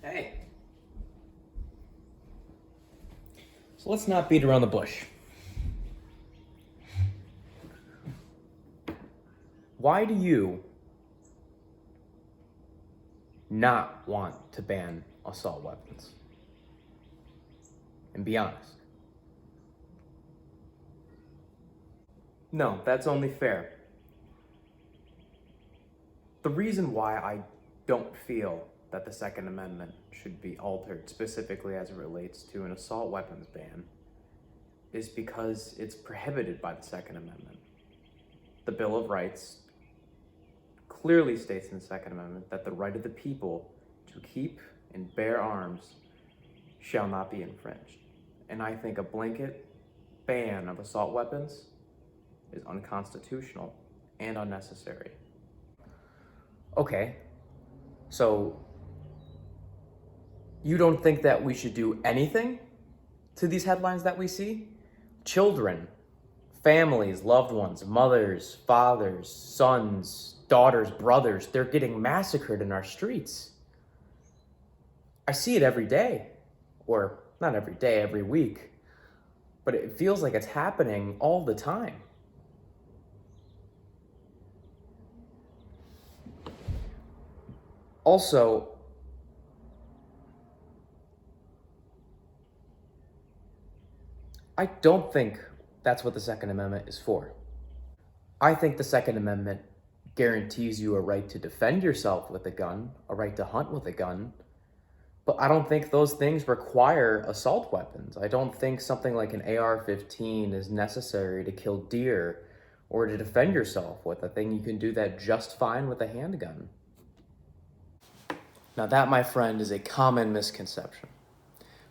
Hey. So let's not beat around the bush. Why do you not want to ban assault weapons? And be honest. No, that's only fair. The reason why I don't feel that the Second Amendment should be altered, specifically as it relates to an assault weapons ban, is because it's prohibited by the Second Amendment. The Bill of Rights clearly states in the Second Amendment that the right of the people to keep and bear arms shall not be infringed. And I think a blanket ban of assault weapons is unconstitutional and unnecessary. Okay, so you don't think that we should do anything to these headlines that we see? Children, families, loved ones, mothers, fathers, sons, daughters, brothers, they're getting massacred in our streets. I see it every day, or not every day, every week, but it feels like it's happening all the time. Also, I don't think that's what the Second Amendment is for. I think the Second Amendment guarantees you a right to defend yourself with a gun, a right to hunt with a gun, but I don't think those things require assault weapons. I don't think something like an AR-15 is necessary to kill deer or to defend yourself with. I think you can do that just fine with a handgun. Now that, my friend, is a common misconception.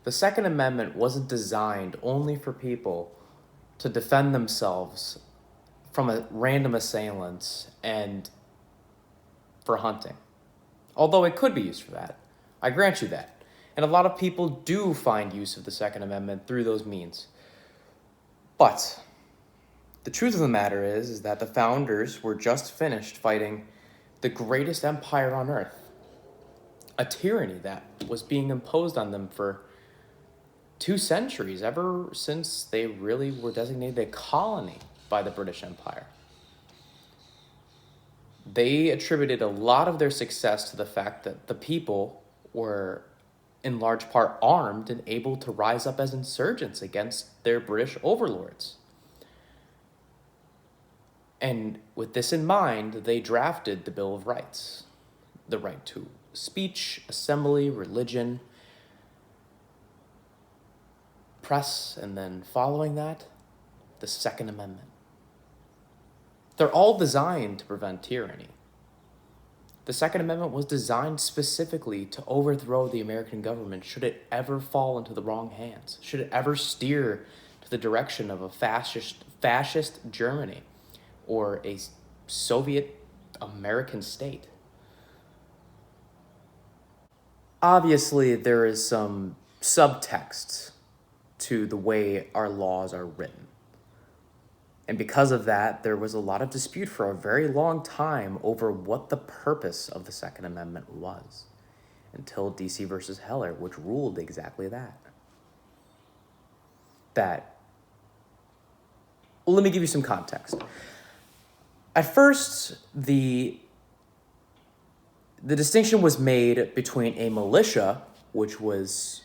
The Second Amendment wasn't designed only for people to defend themselves from a random assailants and for hunting. Although it could be used for that. I grant you that. And a lot of people do find use of the Second Amendment through those means. But the truth of the matter is that the founders were just finished fighting the greatest empire on earth. A tyranny that was being imposed on them for 2 centuries, ever since they really were designated a colony by the British Empire. They attributed a lot of their success to the fact that the people were in large part armed and able to rise up as insurgents against their British overlords. And with this in mind, they drafted the Bill of Rights, the right to speech, assembly, religion, press, and then following that, the Second Amendment. They're all designed to prevent tyranny. The Second Amendment was designed specifically to overthrow the American government should it ever fall into the wrong hands, should it ever steer to the direction of a fascist Germany or a Soviet American state. Obviously, there is some subtext to the way our laws are written. And because of that, there was a lot of dispute for a very long time over what the purpose of the Second Amendment was, until DC versus Heller, which ruled exactly that. Well, let me give you some context. At first, the distinction was made between a militia, which was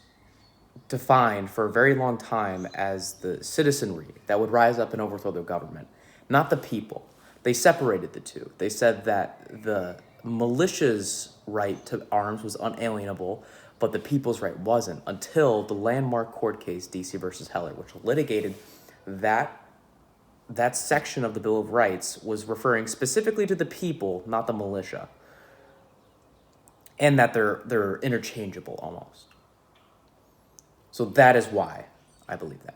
defined for a very long time as the citizenry that would rise up and overthrow the government, not the people. They separated the two. They said that the militia's right to arms was unalienable, but the people's right wasn't, until the landmark court case, DC versus Heller, which litigated that section of the Bill of Rights was referring specifically to the people, not the militia, and that they're interchangeable almost. So that is why I believe that.